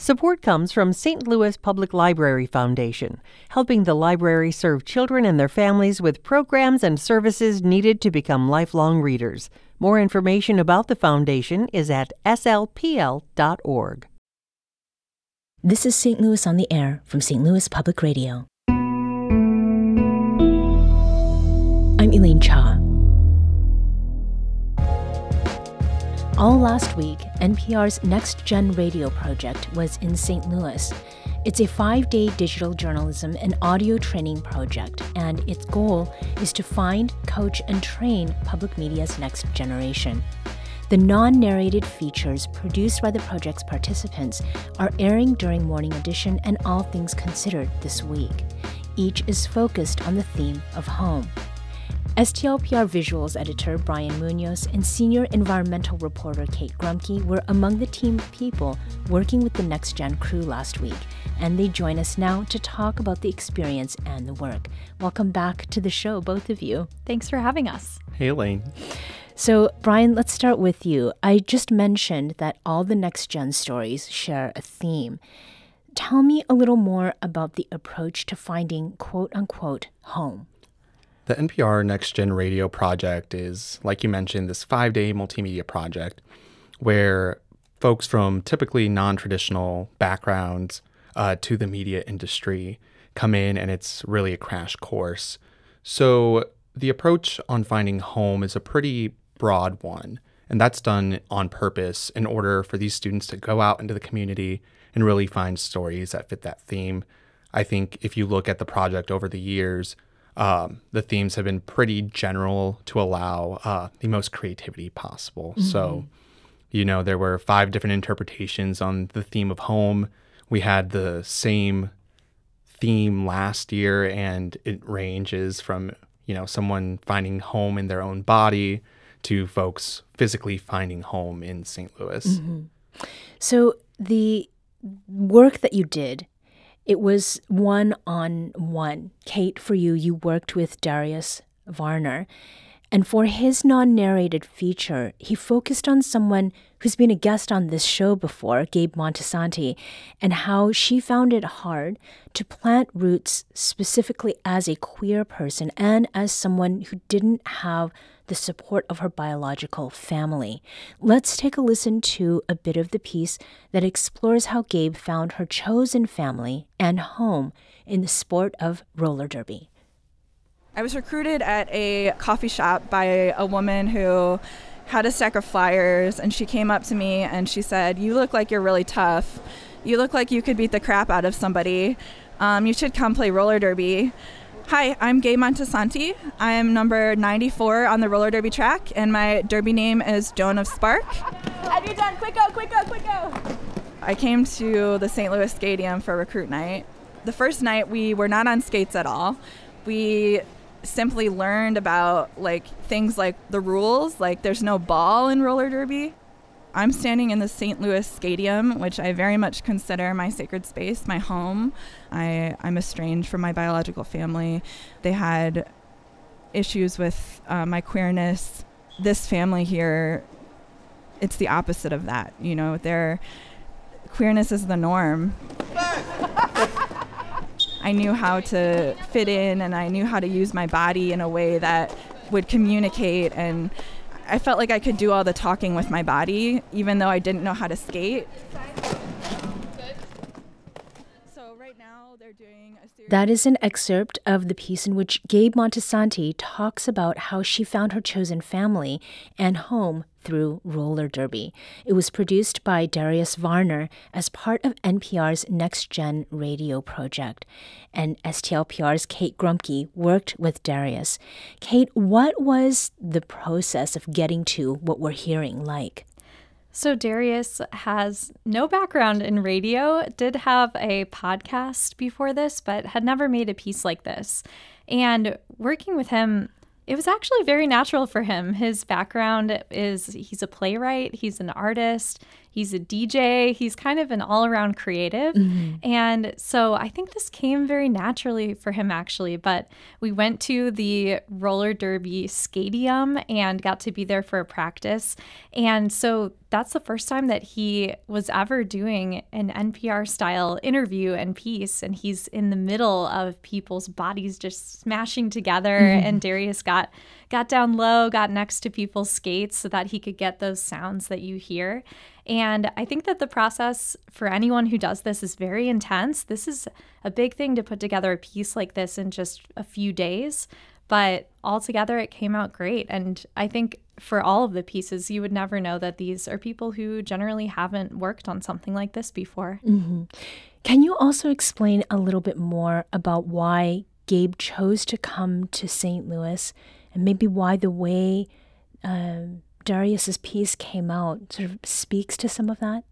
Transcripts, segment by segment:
Support comes from St. Louis Public Library Foundation, helping the library serve children and their families with programs and services needed to become lifelong readers. More information about the foundation is at STLPR.org. This is St. Louis on the Air from St. Louis Public Radio. I'm Elaine Cha. All last week, NPR's Next Gen Radio project was in St. Louis. It's a 5-day digital journalism and audio training project, and its goal is to find, coach, and train public media's next generation. The non-narrated features produced by the project's participants are airing during Morning Edition and All Things Considered this week. Each is focused on the theme of home. STLPR Visuals editor Brian Munoz and senior environmental reporter Kate Grumke were among the team of people working with the Next Gen crew last week, and they join us now to talk about the experience and the work. Welcome back to the show, both of you. Thanks for having us. Hey, Elaine. So, Brian, let's start with you. I just mentioned that all the Next Gen stories share a theme. Tell me a little more about the approach to finding quote-unquote home. The NPR Next Gen Radio project is, like you mentioned, this 5-day multimedia project where folks from typically non-traditional backgrounds to the media industry come in, and it's really a crash course. So the approach on finding home is a pretty broad one, and that's done on purpose in order for these students to go out into the community and really find stories that fit that theme. I think if you look at the project over the years, the themes have been pretty general to allow the most creativity possible. Mm-hmm. So, there were 5 different interpretations on the theme of home. We had the same theme last year, and it ranges from, someone finding home in their own body to folks physically finding home in St. Louis. Mm-hmm. So the work that you did, it was one-on-one. Kate, for you, you worked with Darius Varner. And for his non-narrated feature, he focused on someone who's been a guest on this show before, Gabe Montesanti, and how she found it hard to plant roots specifically as a queer person and as someone who didn't have the support of her biological family. Let's take a listen to a bit of the piece that explores how Gabe found her chosen family and home in the sport of roller derby. I was recruited at a coffee shop by a woman who had a stack of flyers, and she came up to me and she said, "You look like you're really tough. You look like you could beat the crap out of somebody. You should come play roller derby." Hi, I'm Gabe Montesanti. I am number 94 on the roller derby track, and my derby name is Joan of Spark. And you're done. Quick go, quick go, quick go. I came to the St. Louis Stadium for recruit night. The first night, we were not on skates at all. We simply learned about things like the rules, like there's no ball in roller derby. I'm standing in the St. Louis Stadium, which I very much consider my sacred space, my home. I'm estranged from my biological family. They had issues with my queerness. This family here, it's the opposite of that. Their queerness is the norm. I knew how to fit in, and I knew how to use my body in a way that would communicate, and I felt like I could do all the talking with my body, even though I didn't know how to skate. So right now they're doing a series. That is an excerpt of the piece in which Gabe Montesanti talks about how she found her chosen family and home through roller derby. It was produced by Darius Varner as part of NPR's Next Gen Radio project. And STLPR's Kate Grumke worked with Darius. Kate, what was the process of getting to what we're hearing like? So Darius has no background in radio, did have a podcast before this, but had never made a piece like this. And working with him, it was actually very natural for him. His background is he's a playwright, he's an artist, He's a DJ. He's kind of an all-around creative. And so I think this came very naturally for him, actually. But we went to the roller derby stadium and got to be there for a practice. And so that's the first time that he was ever doing an NPR-style interview and piece. And he's in the middle of people's bodies just smashing together. And Darius got down low, got next to people's skates so that he could get those sounds that you hear. And I think that the process for anyone who does this is very intense. This is a big thing to put together a piece like this in just a few days. But altogether, it came out great. And I think for all of the pieces, you would never know that these are people who generally haven't worked on something like this before. Can you also explain a little bit more about why Gabe chose to come to St. Louis, and maybe why the way Darius's piece came out sort of speaks to some of that?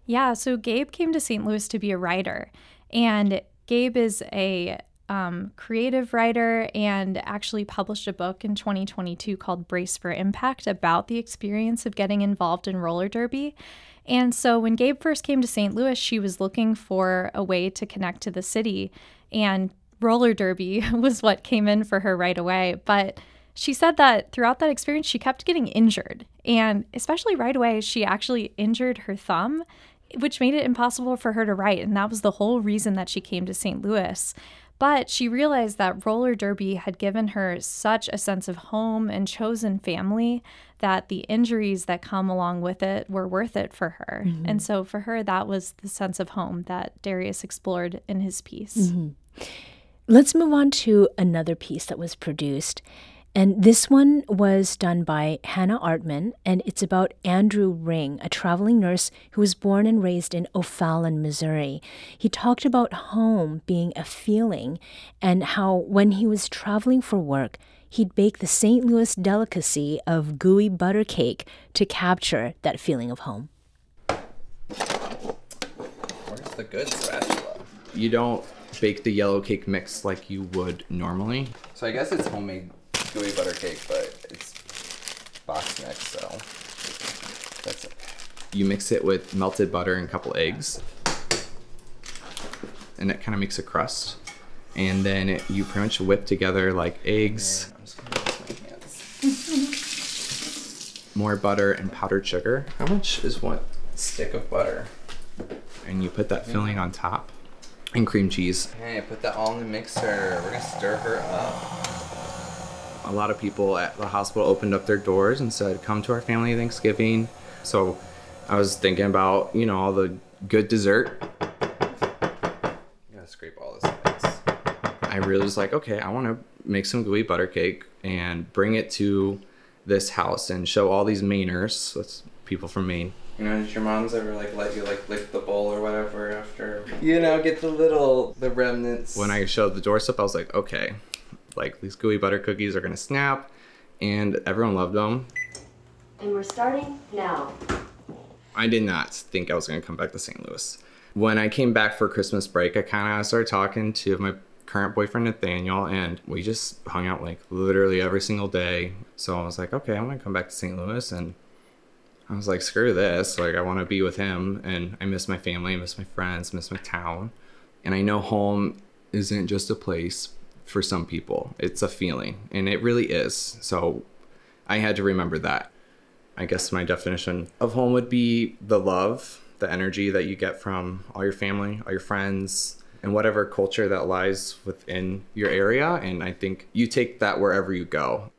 Yeah, so Gabe came to St. Louis to be a writer. And Gabe is a creative writer and actually published a book in 2022 called Brace for Impact about the experience of getting involved in roller derby. And so when Gabe first came to St. Louis, she was looking for a way to connect to the city, and roller derby was what came in for her right away. But she said that throughout that experience, she kept getting injured. And especially right away, she actually injured her thumb, which made it impossible for her to write. And that was the whole reason that she came to St. Louis. But she realized that roller derby had given her such a sense of home and chosen family that the injuries that come along with it were worth it for her. And so for her, that was the sense of home that Darius explored in his piece. Let's move on to another piece that was produced. And this one was done by Hannah Artman, and it's about Andrew Ring, a traveling nurse who was born and raised in O'Fallon, Missouri. He talked about home being a feeling and how when he was traveling for work, he'd bake the St. Louis delicacy of gooey butter cake to capture that feeling of home. Where's the good spatula? You don't bake the yellow cake mix like you would normally. So I guess it's homemade gooey butter cake, but it's box mix, so that's it. You mix it with melted butter and a couple eggs, and it kind of makes a crust. And then you pretty much whip together like eggs, I'm just gonna use my hands. More butter and powdered sugar. How much is one stick of butter? And you put that filling on top, and cream cheese. Okay, put that all in the mixer. We're gonna stir her up. A lot of people at the hospital opened up their doors and said, come to our family Thanksgiving. So I was thinking about, you know, all the good dessert. You gotta scrape all this nice. I really was like, okay, I want to make some gooey butter cake and bring it to this house and show all these Mainers, that's people from Maine. You know, did your moms ever like let you like lick the bowl or whatever after, you know, get the remnants? When I showed the doorstep, I was like, okay, like these gooey butter cookies are gonna snap, and everyone loved them. And we're starting now. I did not think I was gonna come back to St. Louis. When I came back for Christmas break, I kind of started talking to my current boyfriend Nathaniel, and we just hung out like literally every single day. So I was like, okay, I'm gonna come back to St. Louis, and I was like, screw this, like I want to be with him, and I miss my family, I miss my friends, miss my town. And I know home isn't just a place for some people, it's a feeling, and it really is. So I had to remember that. I guess my definition of home would be the love, the energy that you get from all your family, all your friends, and whatever culture that lies within your area. And I think you take that wherever you go.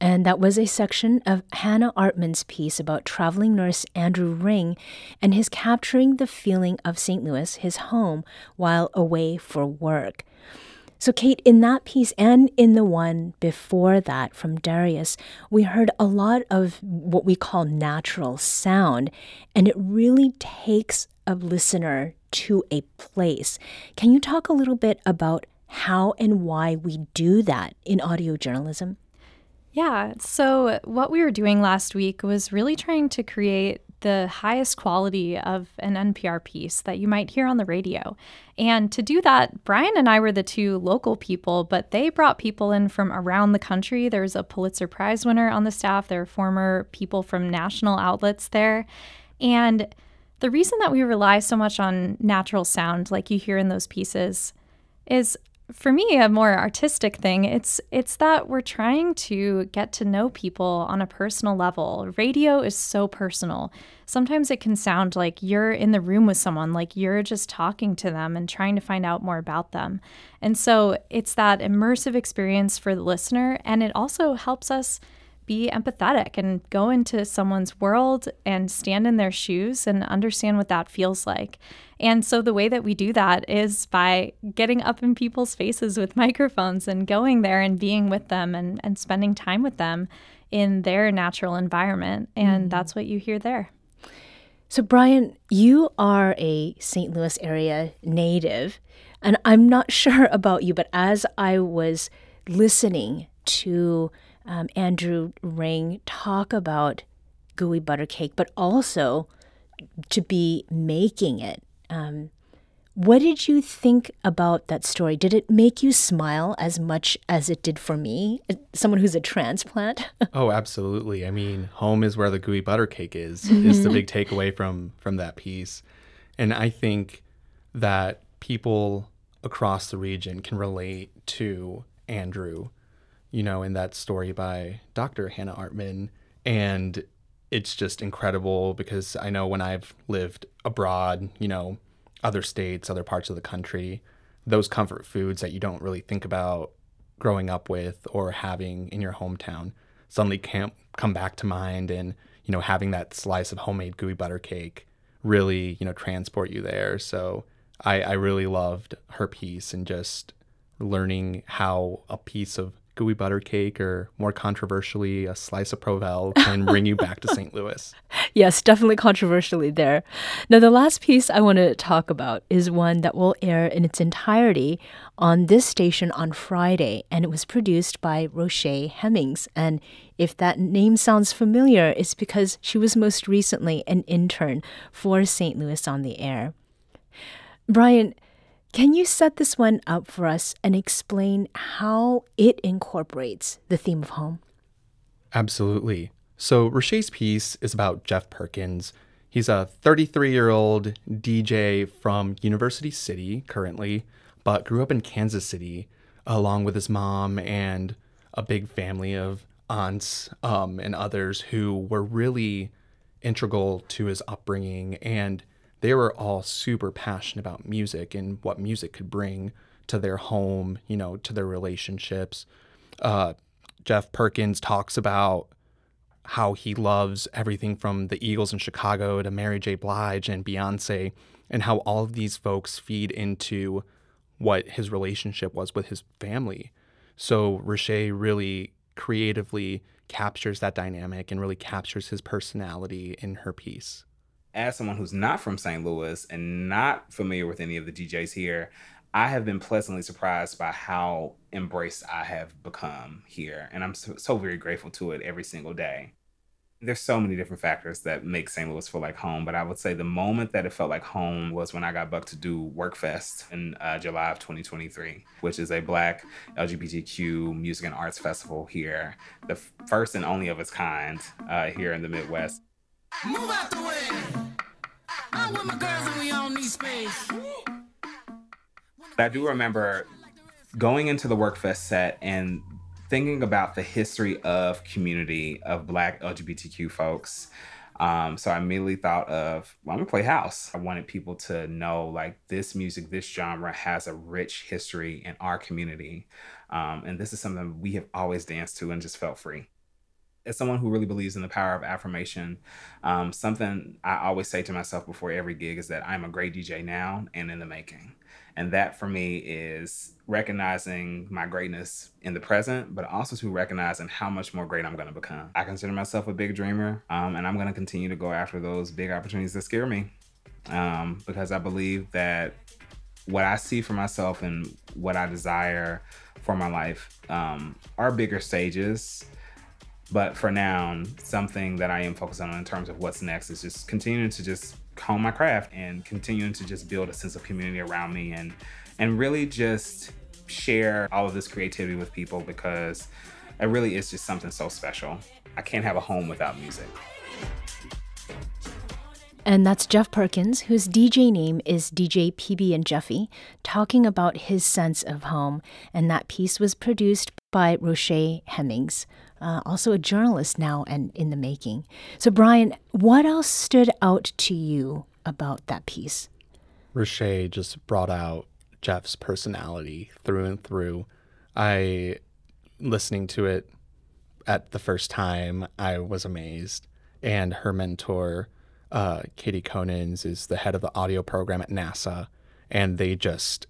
And that was a section of Hannah Artman's piece about traveling nurse Andrew Ring and his capturing the feeling of St. Louis, his home, while away for work. So, Kate, in that piece and in the one before that from Darius, we heard a lot of what we call natural sound, and it really takes a listener to a place. Can you talk a little bit about how and why we do that in audio journalism? Yeah, so what we were doing last week was really trying to create the highest quality of an NPR piece that you might hear on the radio. And to do that, Brian and I were the two local people, but they brought people in from around the country. There was a Pulitzer Prize winner on the staff. There were former people from national outlets there. And the reason that we rely so much on natural sound, like you hear in those pieces, is, for me, a more artistic thing. It's that we're trying to get to know people on a personal level. Radio is so personal. Sometimes it can sound like you're in the room with someone, like you're just talking to them and trying to find out more about them. And so it's that immersive experience for the listener, and it also helps us be empathetic and go into someone's world and stand in their shoes and understand what that feels like. And so the way that we do that is by getting up in people's faces with microphones and going there and being with them and spending time with them in their natural environment. And that's what you hear there. So Brian, you are a St. Louis area native, and I'm not sure about you, but as I was listening to Andrew Ring talk about gooey butter cake, but also to be making it. What did you think about that story? Did it make you smile as much as it did for me, someone who's a transplant? Oh, absolutely. I mean, home is where the gooey butter cake is the big takeaway from that piece. And I think that people across the region can relate to Andrew, you know, in that story by Dr. Hannah Artman. And it's just incredible because I know when I've lived abroad, you know, other states, other parts of the country, those comfort foods that you don't really think about growing up with or having in your hometown suddenly can't come back to mind. And, you know, having that slice of homemade gooey butter cake really, you know, transport you there. So I really loved her piece and just learning how a piece of gooey butter cake, or more controversially, a slice of Provel, can bring you back to St. Louis. Yes, definitely controversially there. Now, the last piece I want to talk about is one that will air in its entirety on this station on Friday, and it was produced by Rochelle Hemmings. And if that name sounds familiar, it's because she was most recently an intern for St. Louis on the Air. Brian, can you set this one up for us and explain how it incorporates the theme of home? Absolutely. So Rochelle's piece is about Jeff Perkins. He's a 33-year-old DJ from University City currently, but grew up in Kansas City along with his mom and a big family of aunts and others who were really integral to his upbringing, and they were all super passionate about music and what music could bring to their home, you know, to their relationships. Jeff Perkins talks about how he loves everything from the Eagles in Chicago to Mary J. Blige and Beyonce, and how all of these folks feed into what his relationship was with his family. So Rochelle really creatively captures that dynamic and really captures his personality in her piece. As someone who's not from St. Louis and not familiar with any of the DJs here, I have been pleasantly surprised by how embraced I have become here. And I'm so very grateful to it every single day. There's so many different factors that make St. Louis feel like home, but I would say the moment that it felt like home was when I got booked to do WorkFest in July of 2023, which is a Black LGBTQ music and arts festival here, the first and only of its kind here in the Midwest. Move out the way. I'm with my girls and we all need space. I do remember going into the WorkFest set and thinking about the history of community of Black LGBTQ folks. So I immediately thought of, well, I'm gonna play house. I wanted people to know, like, this music, this genre has a rich history in our community. And this is something we have always danced to and just felt free. As someone who really believes in the power of affirmation, something I always say to myself before every gig is that I'm a great DJ now and in the making. And that for me is recognizing my greatness in the present, but also to recognizing how much more great I'm going to become. I consider myself a big dreamer, and I'm going to continue to go after those big opportunities that scare me, because I believe that what I see for myself and what I desire for my life are bigger stages, But for now, something that I am focused on in terms of what's next is just continuing to just hone my craft and continuing to just build a sense of community around me and really just share all of this creativity with people, because it really is just something so special. I can't have a home without music. And that's Jeff Perkins, whose DJ name is DJ PB and Jeffy, talking about his sense of home. And that piece was produced by Roche Hemmings, also a journalist now and in the making. So Brian, what else stood out to you about that piece? Roche just brought out Jeff's personality through and through. Listening to it at the first time, I was amazed. And her mentor, Katie Conans, is the head of the audio program at NASA, and they just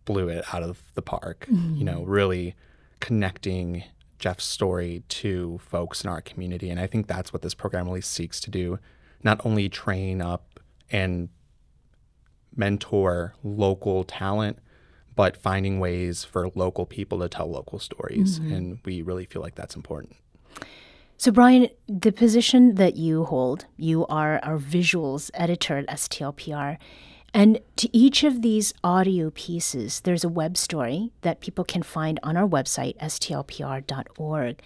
blew it out of the park, really connecting Jeff's story to folks in our community. And I think that's what this program really seeks to do, not only train up and mentor local talent, but finding ways for local people to tell local stories. And we really feel like that's important. So Brian, the position that you hold, you are our visuals editor at STLPR. And to each of these audio pieces, there's a web story that people can find on our website, stlpr.org.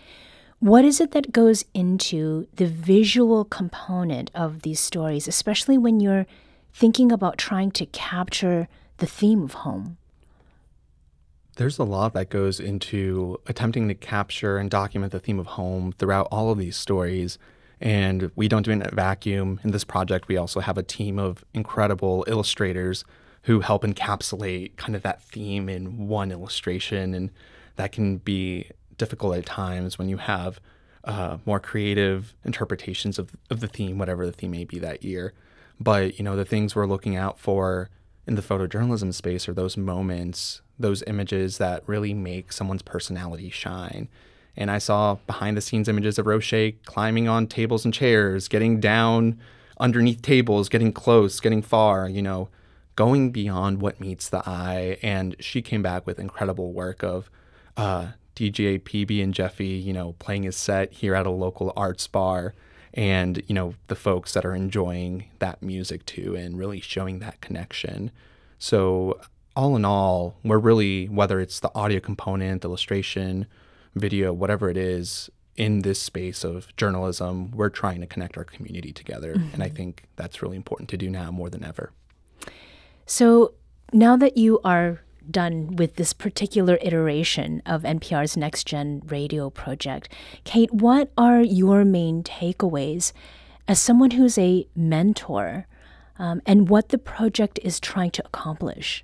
What is it that goes into the visual component of these stories, especially when you're thinking about trying to capture the theme of home? There's a lot that goes into attempting to capture and document the theme of home throughout all of these stories. And we don't do it in a vacuum. In this project, we also have a team of incredible illustrators who help encapsulate kind of that theme in one illustration. And that can be difficult at times when you have more creative interpretations of the theme, whatever the theme may be that year. But, the things we're looking out for in the photojournalism space are those moments, those images that really make someone's personality shine. And I saw behind the scenes images of Roche climbing on tables and chairs, getting down underneath tables, getting close, getting far, going beyond what meets the eye. And she came back with incredible work of DJ PB and Jeffy, playing his set here at a local arts bar, and, the folks that are enjoying that music too, and really showing that connection. So all in all, we're really, whether it's the audio component, illustration, video, whatever it is, in this space of journalism, we're trying to connect our community together. And I think that's really important to do now more than ever. So now that you are done with this particular iteration of NPR's Next Gen Radio project, Kate, what are your main takeaways as someone who's a mentor, and what the project is trying to accomplish?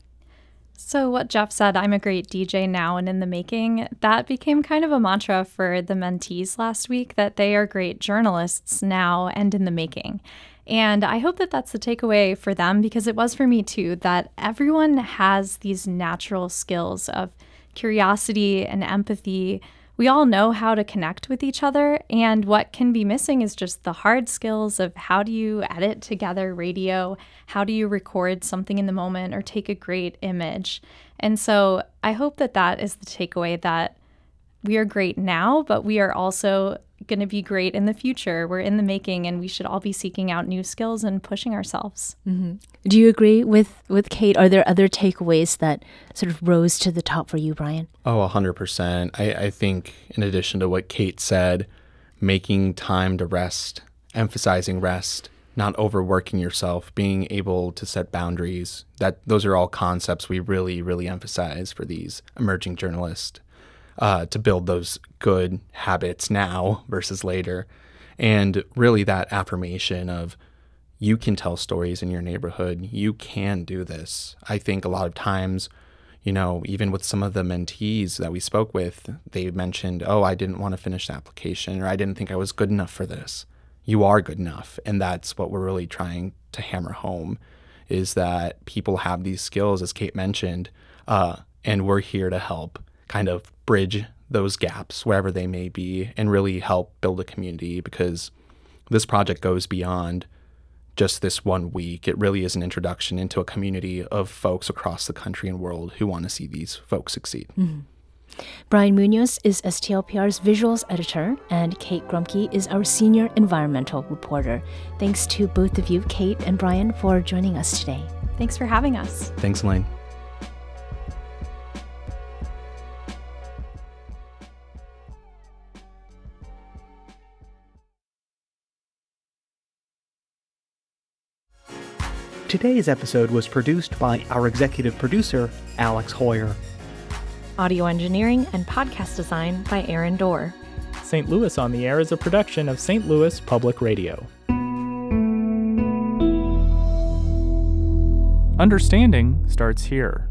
So what Jeff said, I'm a great DJ now and in the making, that became kind of a mantra for the mentees last week, that they are great journalists now and in the making. And I hope that that's the takeaway for them, because it was for me too, that everyone has these natural skills of curiosity and empathy. We all know how to connect with each other, and what can be missing is just the hard skills of how do you edit together radio, how do you record something in the moment or take a great image. And so I hope that that is the takeaway, that we are great now, but we are also going to be great in the future. We're in the making, and we should all be seeking out new skills and pushing ourselves. Do you agree with Kate? Are there other takeaways that sort of rose to the top for you, Brian? Oh, 100%. I think in addition to what Kate said, making time to rest, emphasizing rest, not overworking yourself, being able to set boundaries, those are all concepts we really, really emphasize for these emerging journalists. To build those good habits now versus later. And really that affirmation of, you can tell stories in your neighborhood, you can do this. I think a lot of times, even with some of the mentees that we spoke with, they mentioned, oh, I didn't want to finish the application, or I didn't think I was good enough for this. You are good enough. And that's what we're really trying to hammer home, is that people have these skills, as Kate mentioned, and we're here to help kind of bridge those gaps wherever they may be, and really help build a community, because this project goes beyond just this 1 week. It really is an introduction into a community of folks across the country and world who want to see these folks succeed. Brian Munoz is STLPR's visuals editor, and Kate Grumke is our senior environmental reporter. Thanks to both of you, Kate and Brian, for joining us today. Thanks for having us. Thanks, Elaine. Today's episode was produced by our executive producer, Alex Hoyer. Audio engineering and podcast design by Aaron Dorr. St. Louis on the Air is a production of St. Louis Public Radio. Understanding starts here.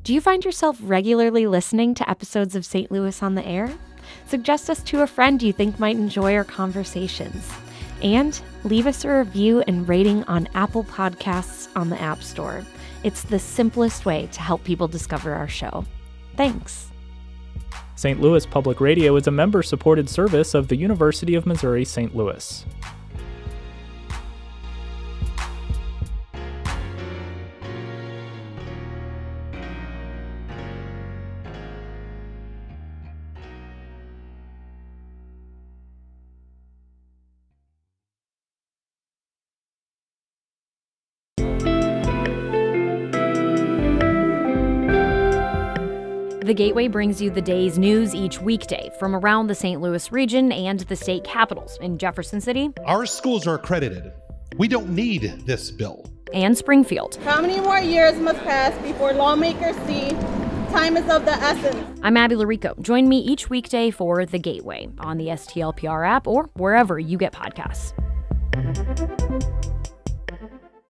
Do you find yourself regularly listening to episodes of St. Louis on the Air? Suggest us to a friend you think might enjoy our conversations. And leave us a review and rating on Apple Podcasts on the App Store. It's the simplest way to help people discover our show. Thanks. St. Louis Public Radio is a member-supported service of the University of Missouri St. Louis. The Gateway brings you the day's news each weekday from around the St. Louis region and the state capitals in Jefferson City. Our schools are accredited. We don't need this bill. And Springfield. How many more years must pass before lawmakers see time is of the essence? I'm Abby Larico. Join me each weekday for The Gateway on the STLPR app or wherever you get podcasts.